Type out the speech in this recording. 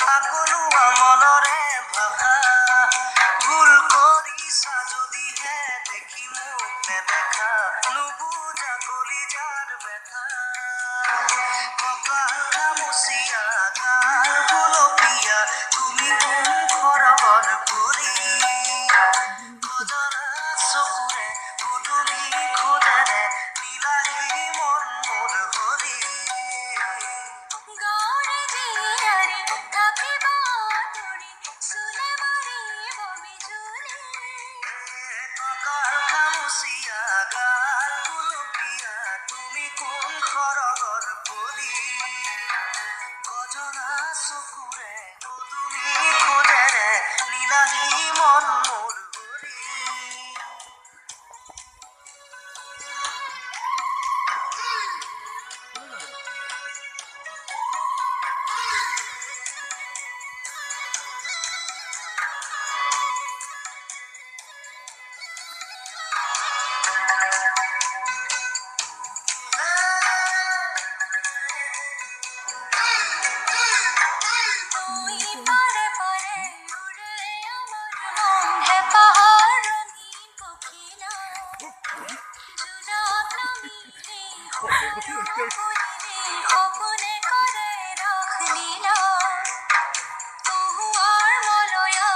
আগলোৱা মনৰে ভাষা ভুল কৰিছা যদিহে দেখি মোক নেদেখা নুবুজা কলিজাৰ ব্যথা কপাল খামুচিয়া গাল গুলপীয়া তুমি কোন খৰগৰ পৰি কজৰা চকুৰে উদুলি খোজেৰে নীলাহী মন মোৰ হৰি খামুচিয়া গাল গুলপীয়া তুমি কোন খৰগৰ পৰি কজৰা চকুৰে উদুলি খোজেৰে নীলাহী মন মোৰ হৰি Gracias.